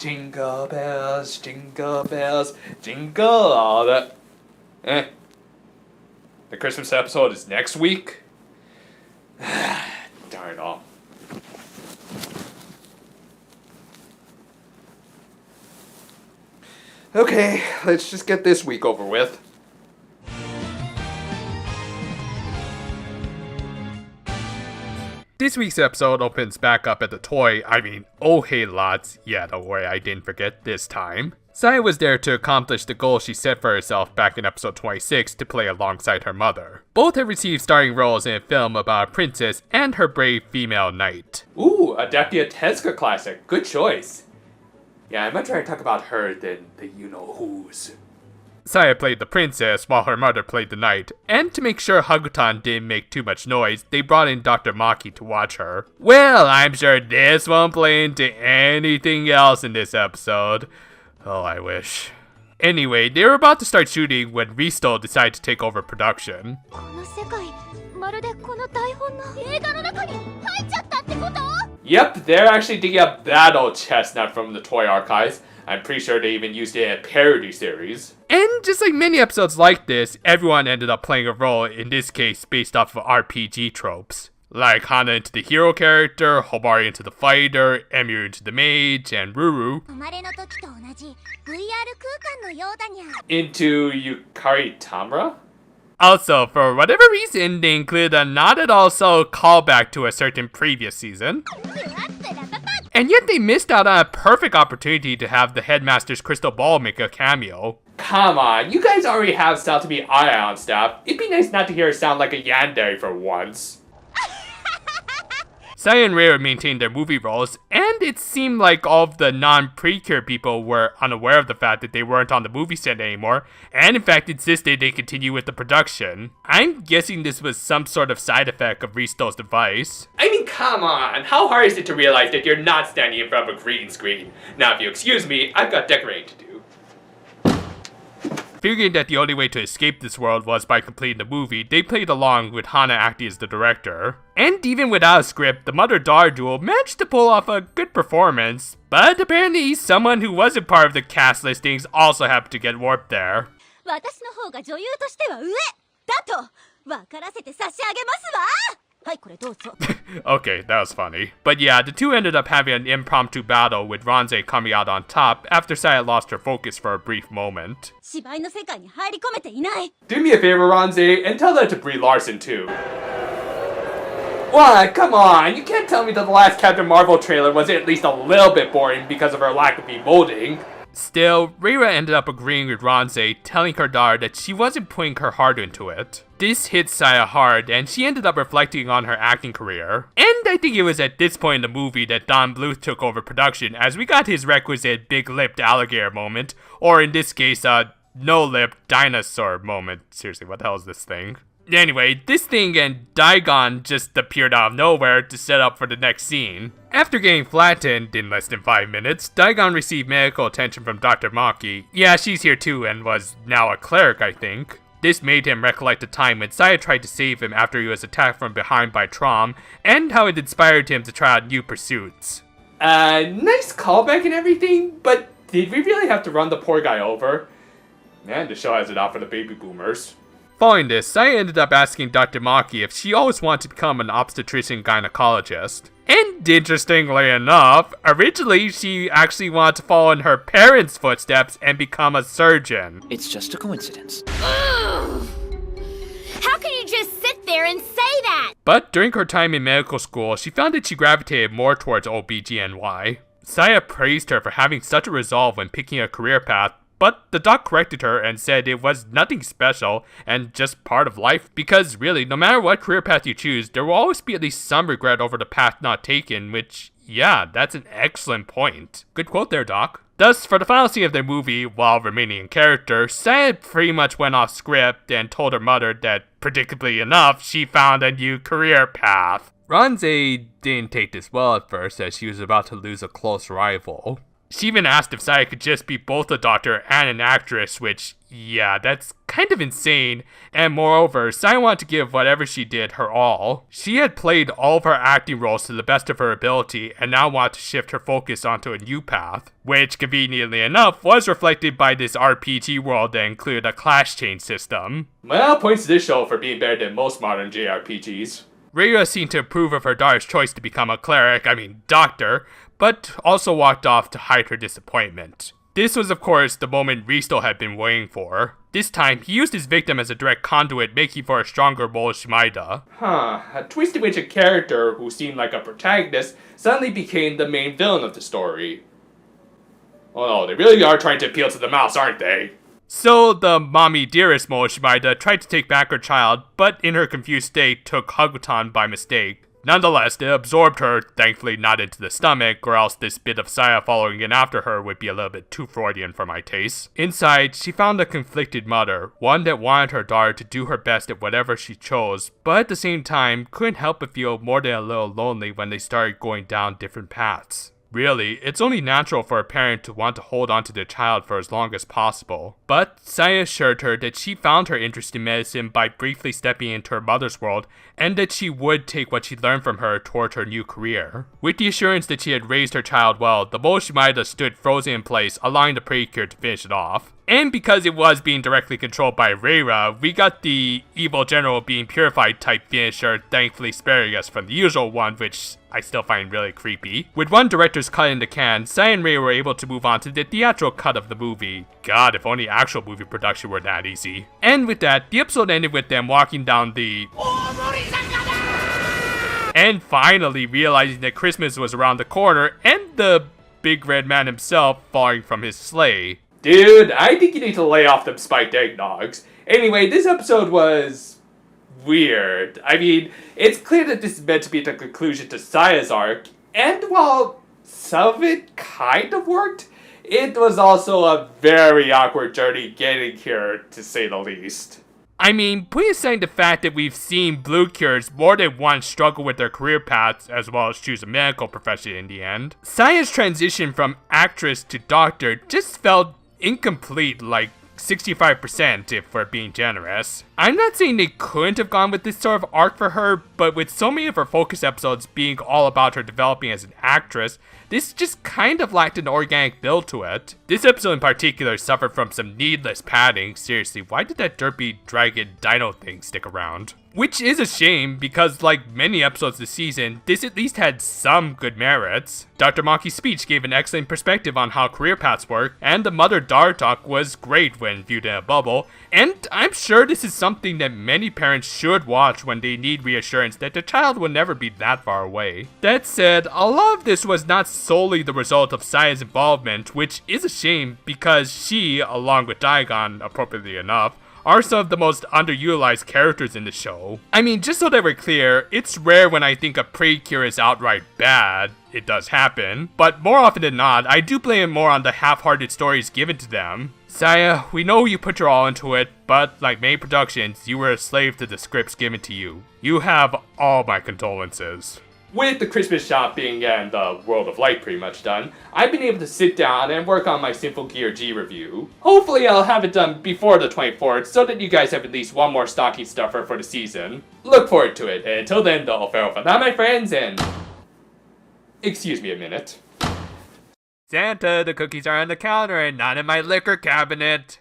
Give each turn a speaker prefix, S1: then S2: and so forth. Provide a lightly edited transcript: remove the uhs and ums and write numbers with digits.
S1: Jingle bells, jingle all the... The Christmas episode is next week? Darn all. Okay, let's just get this week over with. This week's episode opens back up at the Oh Hey Lots. Yeah, don't worry, I didn't forget this time. Saya was there to accomplish the goal she set for herself back in episode 26 to play alongside her mother. Both have received starring roles in a film about a princess and her brave female knight. Ooh, Adaptia Tezuka classic. Good choice. Yeah, I'd much rather talk about her than the you-know-who's. Saya played the princess while her mother played the knight, and to make sure Hagutan didn't make too much noise, they brought in Dr. Maki to watch her. Well, I'm sure this won't play into anything else in this episode. Oh, I wish. Anyway, they were about to start shooting when Risto decided to take over production. Yep, they're actually digging up that old chestnut from the toy archives. I'm pretty sure they even used it in a parody series. And just like many episodes like this, everyone ended up playing a role, in this case based off of RPG tropes. Like Hana into the hero character, Hobari into the fighter, Emiru into the mage, and Ruru into Yukari Tamura? Also, for whatever reason, they included a not at all so callback to a certain previous season. And yet they missed out on a perfect opportunity to have the Headmaster's crystal ball make a cameo. Come on, you guys already have Saltami Aya on staff. It'd be nice not to hear her sound like a yandere for once. Saya and Reira maintained their movie roles, and it seemed like all of the non-Precure people were unaware of the fact that they weren't on the movie set anymore, and in fact insisted they continue with the production. I'm guessing this was some sort of side effect of Risto's device. I mean, come on, how hard is it to realize that you're not standing in front of a green screen? Now if you excuse me, I've got decorating to do. Figuring that the only way to escape this world was by completing the movie, they played along with Hana acting as the director. And even without a script, the mother-daughter duo managed to pull off a good performance. But apparently, someone who wasn't part of the cast listings also happened to get warped there. Okay, that was funny. But yeah, the two ended up having an impromptu battle with Ranze coming out on top after Saya lost her focus for a brief moment. Do me a favor, Ranze, and tell that to Brie Larson too. What? Come on, you can't tell me that the last Captain Marvel trailer was at least a little bit boring because of her lack of emoting. Still, Reira ended up agreeing with Ranze, telling her daughter that she wasn't putting her heart into it. This hit Saya hard, and she ended up reflecting on her acting career. And I think it was at this point in the movie that Don Bluth took over production, as we got his requisite big-lipped alligator moment, or in this case, no-lipped dinosaur moment. Seriously, what the hell is this thing? Anyway, this thing and Daigon just appeared out of nowhere to set up for the next scene. After getting flattened in less than 5 minutes, Daigon received medical attention from Dr. Maki. Yeah, she's here too and was now a cleric, I think. This made him recollect the time when Saya tried to save him after he was attacked from behind by Trom, and how it inspired him to try out new pursuits. Nice callback and everything, but did we really have to run the poor guy over? Man, the show has it out for the baby boomers. Following this, Saya ended up asking Dr. Maki if she always wanted to become an obstetrician gynecologist. And interestingly enough, originally she actually wanted to follow in her parents' footsteps and become a surgeon.
S2: It's just a coincidence.
S3: How can you just sit there and say that?
S1: But during her time in medical school, she found that she gravitated more towards OBGYN. Saya praised her for having such a resolve when picking a career path, but the doc corrected her and said it was nothing special and just part of life, because really, no matter what career path you choose, there will always be at least some regret over the path not taken, which, yeah, that's an excellent point. Good quote there, doc. Thus, for the final scene of their movie, while remaining in character, Saya pretty much went off script and told her mother that, predictably enough, she found a new career path. Ranze didn't take this well at first, as she was about to lose a close rival. She even asked if Saya could just be both a doctor and an actress, which, yeah, that's kind of insane. And moreover, Saya wanted to give whatever she did her all. She had played all of her acting roles to the best of her ability and now wanted to shift her focus onto a new path, which conveniently enough was reflected by this RPG world that included a class change system.
S2: Well, points to this show for being better than most modern JRPGs.
S1: Reira seemed to approve of her daughter's choice to become a doctor, but also walked off to hide her disappointment. This was, of course, the moment Risto had been waiting for. This time, he used his victim as a direct conduit, making for a stronger Mole Shimaida.
S2: A twist in which a character who seemed like a protagonist suddenly became the main villain of the story. Oh no, they really are trying to appeal to the mouse, aren't they?
S1: So, the mommy dearest Mole Shimaida tried to take back her child, but in her confused state took Hagutan by mistake. Nonetheless, it absorbed her, thankfully not into the stomach, or else this bit of Saya following in after her would be a little bit too Freudian for my taste. Inside, she found a conflicted mother, one that wanted her daughter to do her best at whatever she chose, but at the same time, couldn't help but feel more than a little lonely when they started going down different paths. Really, it's only natural for a parent to want to hold on to their child for as long as possible. But Saya assured her that she found her interest in medicine by briefly stepping into her mother's world, and that she would take what she learned from her toward her new career. With the assurance that she had raised her child well, the Mole Shimaida stood frozen in place, allowing the Precure to finish it off. And because it was being directly controlled by Reira, we got the evil general being purified type finisher, thankfully sparing us from the usual one, which I still find really creepy. With one director's cut in the can, Saya and Reira were able to move on to the theatrical cut of the movie. God, if only actual movie production were that easy. And with that, the episode ended with them walking down the... and finally realizing that Christmas was around the corner, and the big red man himself falling from his sleigh.
S2: Dude, I think you need to lay off them spiked eggnogs. Anyway, this episode was... weird. I mean, it's clear that this is meant to be the conclusion to Saya's arc, and while some of it kind of worked, it was also a very awkward journey getting here, to say the least.
S1: I mean, putting aside the fact that we've seen Blue Cures more than once struggle with their career paths, as well as choose a medical profession in the end, Saya's transition from actress to doctor just felt incomplete, like 65% if we're being generous. I'm not saying they couldn't have gone with this sort of arc for her, but with so many of her focus episodes being all about her developing as an actress, this just kind of lacked an organic build to it. This episode in particular suffered from some needless padding. Seriously, why did that derpy dragon dino thing stick around? Which is a shame, because like many episodes this season, this at least had some good merits. Dr. Monkey's speech gave an excellent perspective on how career paths work, and the mother-daughter talk was great when viewed in a bubble, and I'm sure this is something that many parents should watch when they need reassurance that their child will never be that far away. That said, a lot of this was not solely the result of Saya's involvement, which is a shame because she, along with Daigon, appropriately enough, are some of the most underutilized characters in the show. I mean, just so that we're clear, it's rare when I think a Precure is outright bad. It does happen, but more often than not, I do blame it more on the half-hearted stories given to them. Saya, we know you put your all into it, but like many productions, you were a slave to the scripts given to you. You have all my condolences.
S2: With the Christmas shopping and the World of Light pretty much done, I've been able to sit down and work on my Sinful Gear G review. Hopefully I'll have it done before the 24th so that you guys have at least one more stocking stuffer for the season. Look forward to it, and until then, though, farewell for now, my friends, and... excuse me a minute.
S1: Santa, the cookies are on the counter and not in my liquor cabinet.